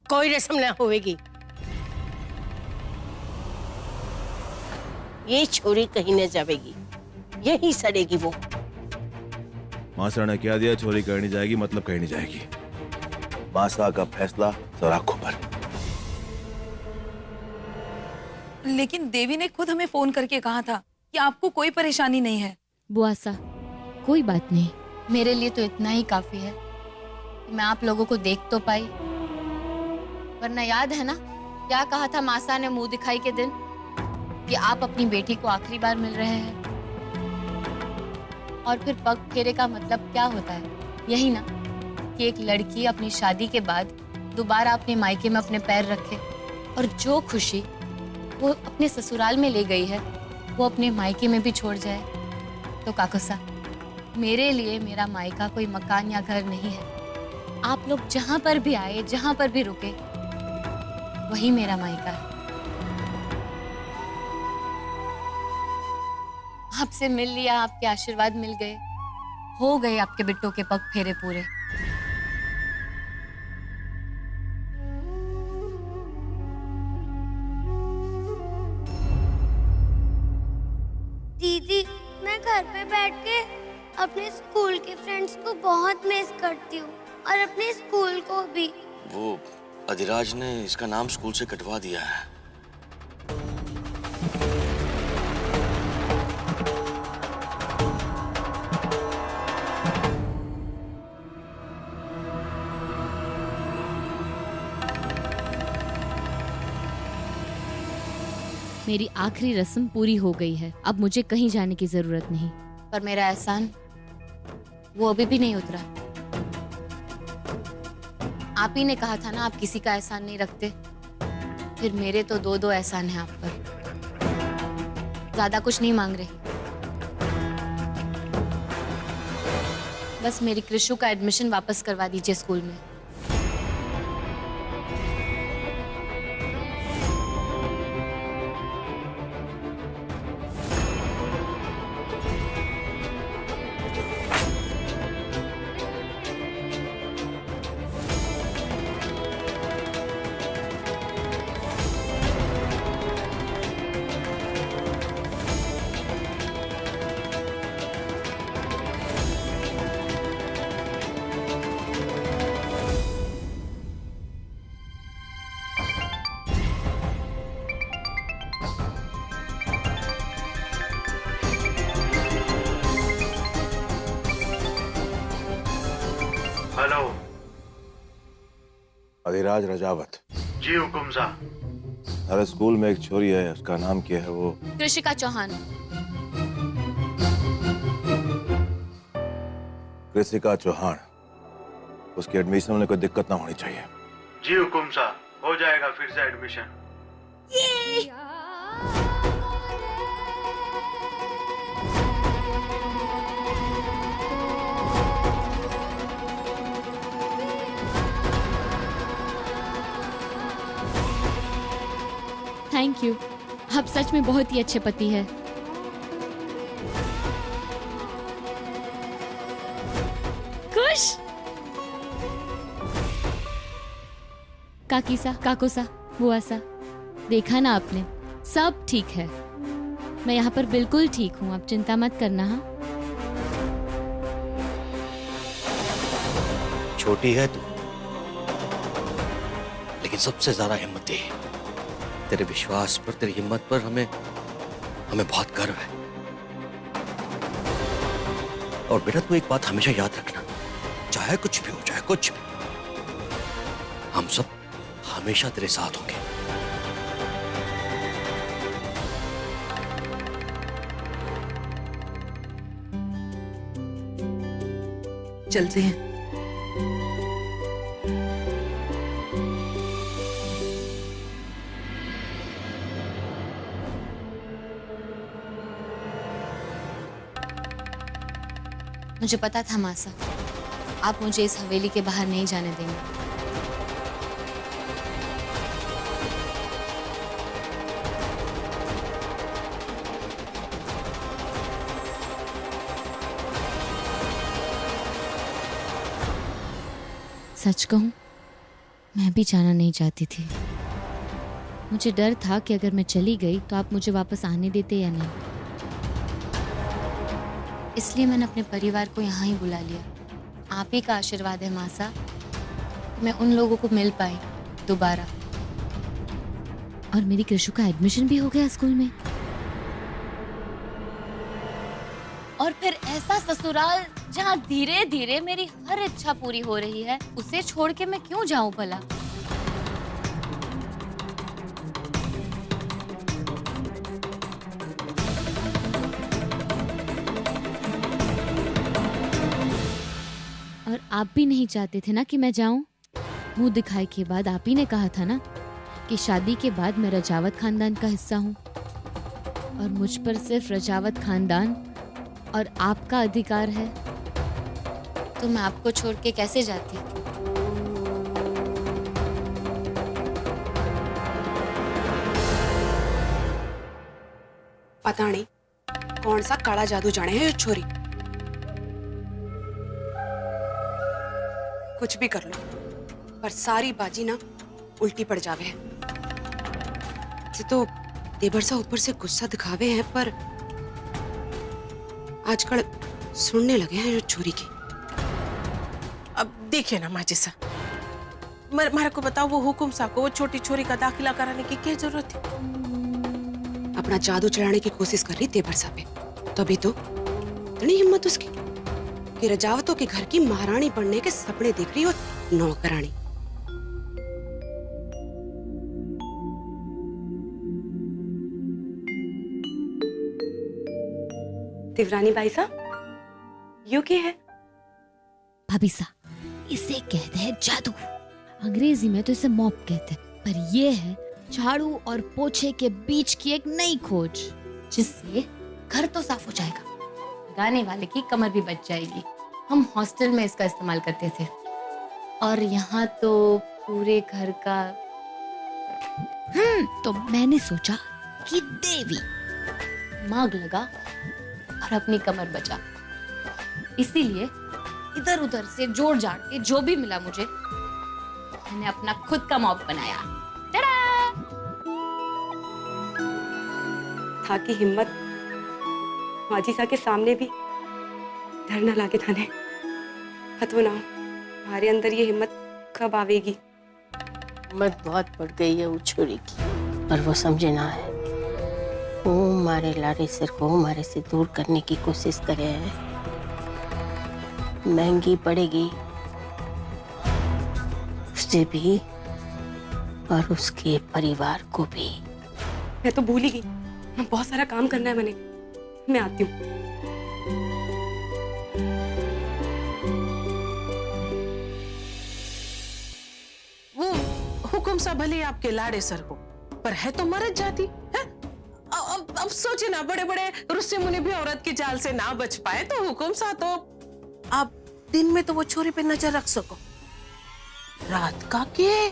कोई रस्म ना होगी। ये छोरी कहीं न जाएगी, यही सड़ेगी वो। मासा ने क्या दिया, छोरी कहीं नहीं जाएगी मतलब कहीं नहीं जाएगी। मासा का फैसला सराखों पर। लेकिन देवी ने खुद हमें फोन करके कहा था कि आपको कोई परेशानी नहीं है। बुआ सा, कोई बात नहीं, मेरे लिए तो इतना ही काफी है कि मैं आप लोगों को देख तो पाई। वरना याद है ना क्या कहा था मासा ने मुंह दिखाई के दिन, कि आप अपनी बेटी को आखिरी बार मिल रहे हैं। और फिर पग फेरे का मतलब क्या होता है, यही ना कि एक लड़की अपनी शादी के बाद दोबारा अपने मायके में अपने पैर रखे, और जो खुशी वो अपने ससुराल में ले गई है वो अपने मायके में भी छोड़ जाए। तो काकोसा, मेरे लिए मेरा मायका कोई मकान या घर नहीं है। आप लोग जहां पर भी आए, जहां पर भी रुके, वही मेरा मायका है। आपसे मिल लिया, आपके आशीर्वाद मिल गए, हो गए आपके बिट्टों के पग फेरे पूरे। दीदी, मैं घर पे बैठ के अपने स्कूल के फ्रेंड्स को बहुत मिस करती हूँ और अपने स्कूल को भी। वो अधिराज ने इसका नाम स्कूल से कटवा दिया है। मेरी आखिरी रस्म पूरी हो गई है, अब मुझे कहीं जाने की जरूरत नहीं। पर मेरा एहसान वो अभी भी नहीं उतरा। आप ही ने कहा था ना आप kiसी का एहसान नहीं रखते, फिर मेरे तो दो दो एहसान हैं आप पर। ज्यादा कुछ नहीं मांग रही, बस मेरी कृषु का एडमिशन वापस करवा दीजिए स्कूल में। हेलो अधिराज रजावत। जी हुकुम साहब। हमारे स्कूल में एक छोरी है, उसका नाम क्या है? वो कृषिका चौहान। कृषिका चौहान। उसकी एडमिशन में कोई दिक्कत ना होनी चाहिए। जी हुकुम साहब, हो जाएगा फिर से एडमिशन। थैंक यू, आप सच में बहुत ही अच्छे पति हैं। खुश काकीसा, काकोसा, बुआसा, देखा ना आपने, सब ठीक है। मैं यहाँ पर बिल्कुल ठीक हूँ, आप चिंता मत करना। हाँ, छोटी है तू, लेकिन सबसे ज्यादा हिम्मती है। तेरे विश्वास पर, तेरी हिम्मत पर हमें बहुत गर्व है। और बेटा तू एक बात हमेशा याद रखना, चाहे कुछ भी हो, चाहे कुछ भी, हम सब हमेशा तेरे साथ होंगे। चलते हैं। मुझे पता था मासा, आप मुझे इस हवेली के बाहर नहीं जाने देंगे। सच कहूं मैं भी जाना नहीं चाहती थी। मुझे डर था कि अगर मैं चली गई तो आप मुझे वापस आने देते या नहीं। इसलिए मैंने अपने परिवार को यहाँ ही बुला लिया। आप ही का आशीर्वाद है मासा, मैं उन लोगों को मिल पाई दोबारा। और मेरी कृषु का एडमिशन भी हो गया स्कूल में। और फिर ऐसा ससुराल जहाँ धीरे धीरे मेरी हर इच्छा पूरी हो रही है, उसे छोड़ के मैं क्यों जाऊं भला? और आप भी नहीं चाहते थे ना कि मैं जाऊं? मुंह दिखाई के बाद आप ही ने कहा था ना कि शादी के बाद मैं रजावत खानदान का हिस्सा हूं और मुझ पर सिर्फ रजावत खानदान और आपका अधिकार है। तो मैं आपको छोड़ के कैसे जाती? पता नहीं कौन सा काला जादू जाने है ये छोरी। कुछ भी कर लो पर सारी बाजी ना उल्टी पड़ जावे है। से तो देवर सा ऊपर से गुस्सा दिखावे हैं पर आजकल सुनने लगे हैं ये छोरी की। अब देखिए ना माजी सा, मारे को बताओ वो हुकुम सा को वो छोटी छोरी का दाखिला कराने की क्या जरूरत थी? अपना जादू चलाने की कोशिश कर रही देवर सा पे, तभी तो इतनी हिम्मत उसकी कि रजावतों के घर की महारानी बनने के सपने देख रही हो नौकरानी। देवरानी बाई साहब यू क्या है? भाभी सा, इसे कहते हैं जादू। अंग्रेजी में तो इसे मॉप कहते हैं, पर ये है झाड़ू और पोछे के बीच की एक नई खोज, जिससे घर तो साफ हो जाएगा, लगाने वाले की कमर भी बच जाएगी। हम हॉस्टल में इसका इस्तेमाल करते थे और यहाँ तो पूरे घर का। तो मैंने सोचा कि देवी मांग लगा और अपनी कमर बचा। इसीलिए इधर उधर से जोड़ जाड़ के जो भी मिला मुझे, मैंने अपना खुद का मॉप बनाया। था की हिम्मत माजी सा के सामने भी धरना लागे थाने। पता ना हमारे अंदर ये हिम्मत कब आवेगी। हिम्मत बहुत बढ़ गई है वो छोरी की, पर वो समझे ना है। वो हमारे लारे सिर को हमारे से दूर करने की कोशिश करे है। महंगी पड़ेगी उसे भी और उसके परिवार को भी। मैं तो भूल ही गई, मैं बहुत सारा काम करना है मैंने। मैं आती हूँ। वो हुकुम सा भले आपके लाड़े सर हो, पर है तो मरद जाती है। अब सोचे ना, बड़े बड़े रुस्से मुनि भी औरत की जाल से ना बच पाए तो हुकुम सा तो आप दिन में तो वो छोरी पे नजर रख सको, रात का के?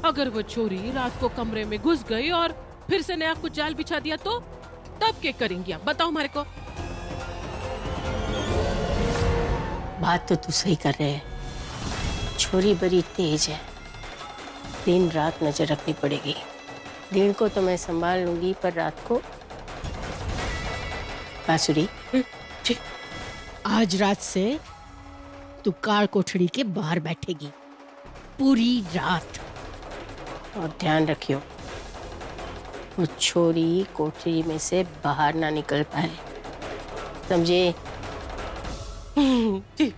अगर वो छोरी रात को कमरे में घुस गई और फिर से नया कुछ जाल बिछा दिया तो तब क्या करेंगी आप बताओ हमारे को। बात तो तू सही कर रहे है, छोरी बड़ी तेज है, दिन रात नजर रखनी पड़ेगी। दिन को तो मैं संभाल लूंगी, पर रात को बांसुरी जी। आज रात से तू कार कोठड़ी के बाहर बैठेगी पूरी रात। और ध्यान रखियो वो छोरी कोठरी में से बाहर ना निकल पाए, समझे? जी।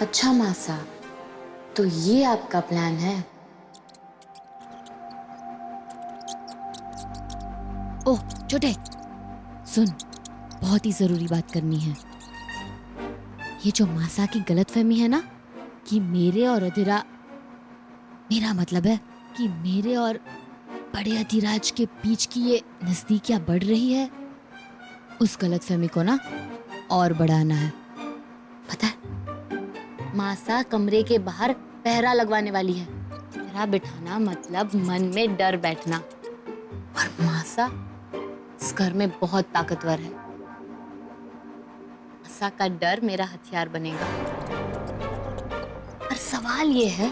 अच्छा मासा, तो ये आपका प्लान है? ओह छोटे सुन, बहुत ही जरूरी बात करनी है। ये जो मासा की गलतफहमी है ना कि मेरे और अधिरा, मेरा मतलब है कि मेरे और बड़े अधिराज के बीच की ये नजदीकियां बढ़ रही है, उस गलतफहमी को ना और बढ़ाना है। पता है, मासा कमरे के बाहर पहरा लगवाने वाली है। पहरा बिठाना मतलब मन में डर बैठना, और मासा इस घर में बहुत ताकतवर है। आशा का डर मेरा हथियार बनेगा। पर सवाल ये है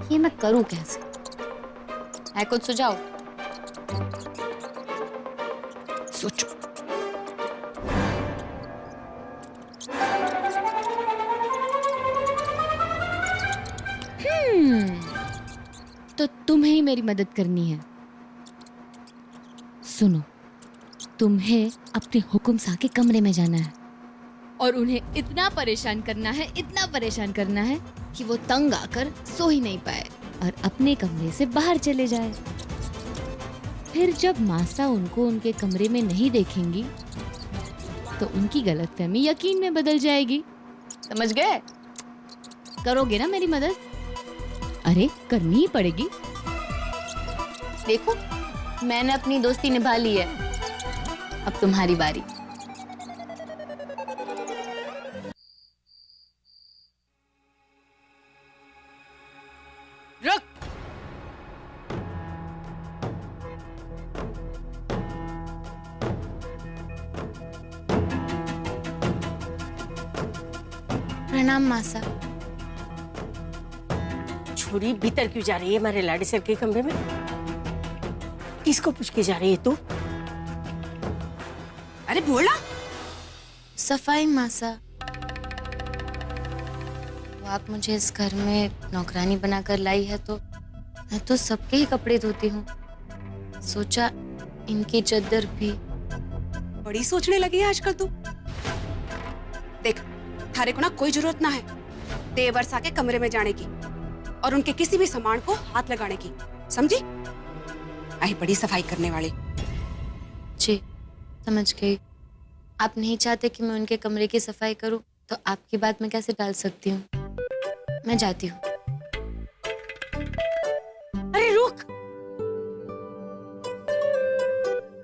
कि मैं करूं कैसे? है कुछ सुझाव? सोचो। तो तुम्हें ही मेरी मदद करनी है। सुनो, तुम्हें अपने हुक्म सा के कमरे में जाना है और उन्हें इतना परेशान करना है, इतना परेशान करना है कि वो तंग आकर सो ही नहीं पाए और अपने कमरे से बाहर चले जाए। फिर जब मासा उनको उनके कमरे में नहीं देखेंगी तो उनकी गलतफहमी यकीन में बदल जाएगी। समझ गए? करोगे ना मेरी मदद? अरे करनी ही पड़ेगी। देखो, मैंने अपनी दोस्ती निभा ली है, अब तुम्हारी बारी। रुक। प्रणाम मासा। छुरी भीतर क्यों जा रही है हमारे लाड़े सर के कमरे में? किसको पूछ के जा रही है तू? अरे बोला। सफाई मासा, वो आप मुझे इस घर में नौकरानी बनाकर लाई है तो मैं तो सबके ही कपड़े धोती हूँ। सोचा इनकी चद्दर भी। बड़ी सोचने लगी है आजकल तू। देख, थारे को ना कोई जरूरत ना है देवर सा के कमरे में जाने की और उनके किसी भी सामान को हाथ लगाने की, समझी? आई बड़ी सफाई करने वाली। जी समझ गई। आप नहीं चाहते कि मैं उनके कमरे की सफाई करूं तो आपकी बात मैं कैसे टाल सकती हूँ? मैं जाती हूँ। अरे रुक।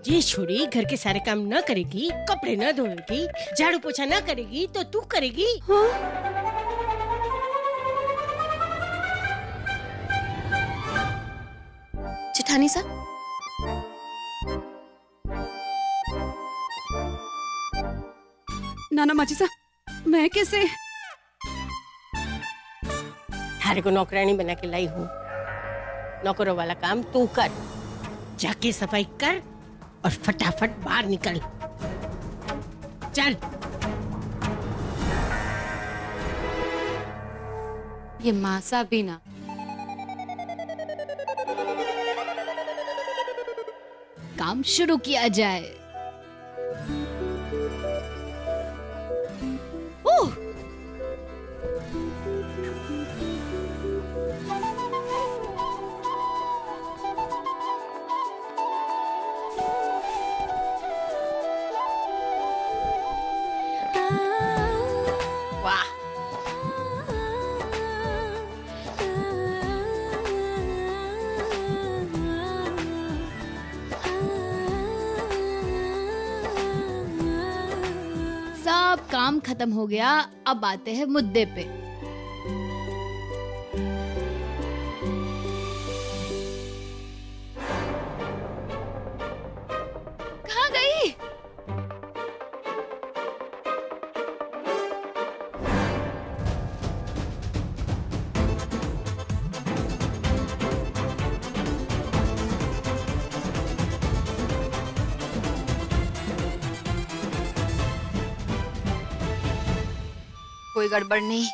ये छुरी घर के सारे काम न करेगी, कपड़े न धोएगी, झाड़ू पोछा न करेगी तो तू करेगी? जेठानी साहब, नाना माचिसा, मैं कैसे? थारे को नौकरानी बना के लाई हूँ। नौकरों वाला काम तू कर। जाके सफाई कर और फटाफट बाहर निकल। चल। ये मासा भी ना। काम शुरू किया जाए। ओह! वाह! सब काम खत्म हो गया, अब आते हैं मुद्दे पे। कहाँ गई? कोई गड़बड़ नहीं।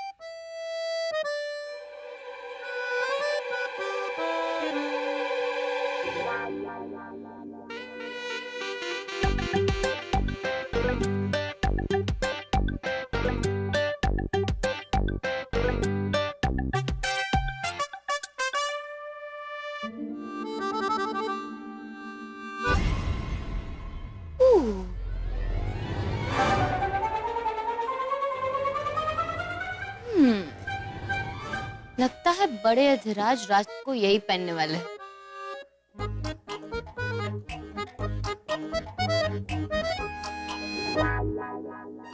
लगता है बड़े अधिराज रात को यही पहनने वाले हैं।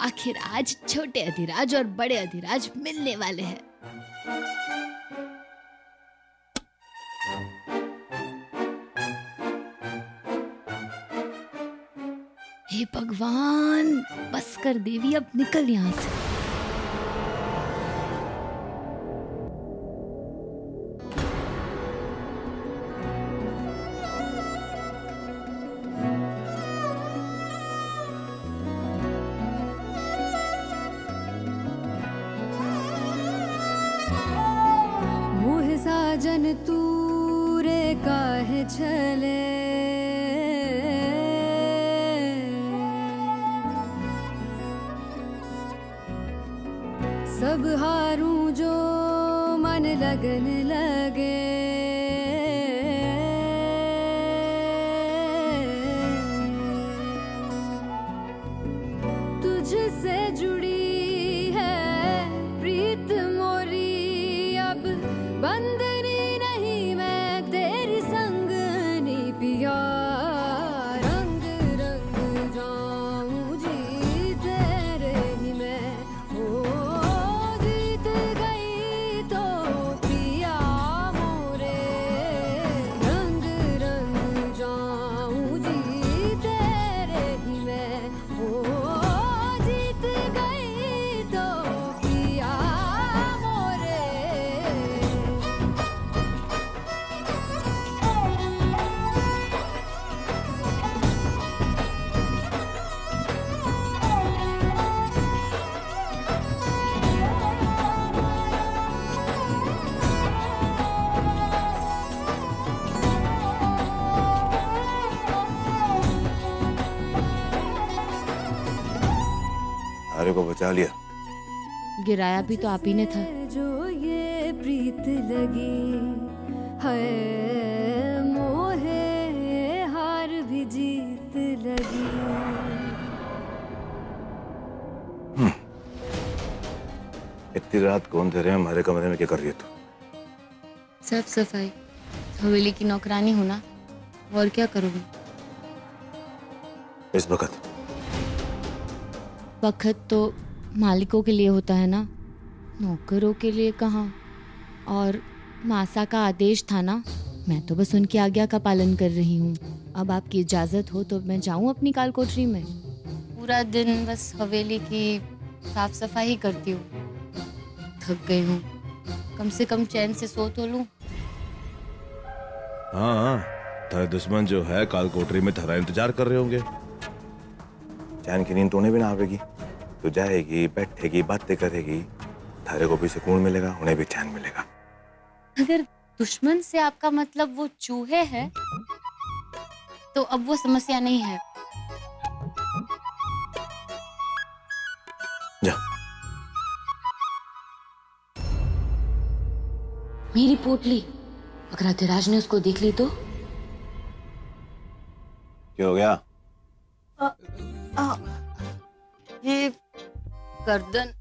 आखिर आज छोटे अधिराज और बड़े अधिराज मिलने वाले हैं। हे भगवान, बस कर देवी, अब निकल यहाँ से। मोह साजन तूरे काहे छले, सब हारूं जो मन लगन लगे। तुझसे जुड़ी है प्रीत मोरी, अब बंदनी नहीं मैं तेरी संगनी पिया। रंग रंग जाऊं जी तेरे ही मैं, ओ जीत गई तो पिया मोरे। रंग रंग जाऊं जी तेरे ही मैं, ओ जीत गई तो पिया मोरे। अरे को बचा लिया। गिराया भी तो आप ही ने था। जो ये प्रीत लगी है, मोहे हार भी जीत लगी। इतनी रात कौन दे रहे हैं हमारे कमरे में, क्या कर रही है तू? साफ सफाई, हवेली की नौकरानी हूं ना, और क्या करूंगी। इस वक्त वक्त तो मालिकों के लिए होता है ना, नौकरों के लिए कहाँ। और मासा का आदेश था ना, मैं तो बस उनकी आज्ञा का पालन कर रही हूँ। अब आपकी इजाजत हो तो मैं जाऊँ अपनी काल कोठरी में। पूरा दिन बस हवेली की साफ सफाई ही करती हूँ, थक गई हूँ। कम से कम चैन से सो तो लूं। हाँ, तेरे दुश्मन जो है काल कोठरी में तेरा इंतजार कर रहे होंगे। चैन की नींद तो उन्हें भी ना आवेगी। तू जाएगी, बैठेगी, बातें करेगी, थारे को भी सुकून मिलेगा, उन्हें भी चैन मिलेगा। अगर दुश्मन से आपका मतलब वो चूहे हैं, तो अब वो समस्या नहीं है। जा। मेरी पोटली, अगर अधिराज ने उसको देख ली तो? क्या हो गया? ये गर्दन,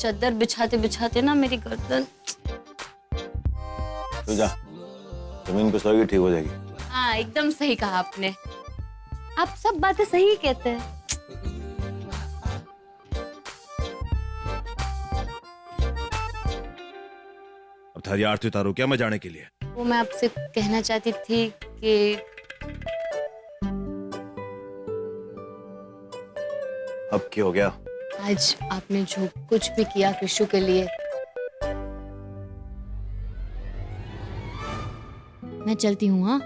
चादर बिछाते बिछाते ना मेरी गर्दन। तू जा, जमीन पे सोएगी, ठीक हो जाएगी। हाँ, एकदम सही कहा आपने। आप सब बातें सही कहते हैं। अब थारी आरती उतारो क्या मैं जाने के लिए? वो मैं आपसे कहना चाहती थी कि अब क्या हो गया? आज आपने जो कुछ भी किया कृष्ण के लिए, मैं चलती हूँ। हाँ,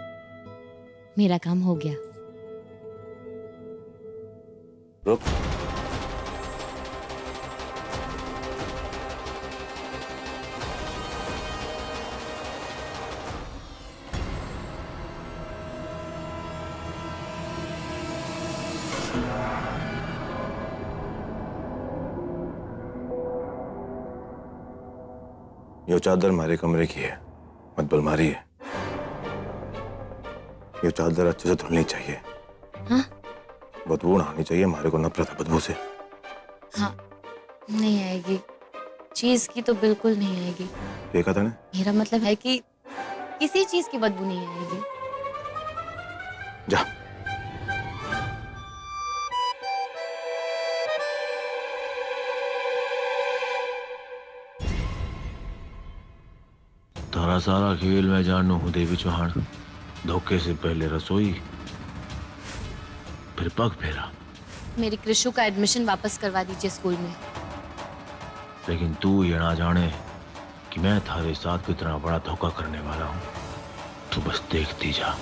मेरा काम हो गया। रुक। ये चादर हमारे कमरे की है, मत बलमारी है। ये चादर अच्छे से धुलनी चाहिए। हाँ? बदबू ना आनी चाहिए, हमारे को नफरत है बदबू से। हाँ, नहीं आएगी। चीज की तो बिल्कुल नहीं आएगी। देखा था ना? मेरा मतलब है कि किसी चीज की बदबू नहीं आएगी। जा। तारा सारा खेल मैं जानू हूँ देवी चौहान। धोखे से पहले रसोई, फिर पग फेरा। मेरी कृषु का एडमिशन वापस करवा दीजिए स्कूल में। लेकिन तू ये ना जाने कि मैं थारे साथ कितना बड़ा धोखा करने वाला हूँ। तू बस देखती जा।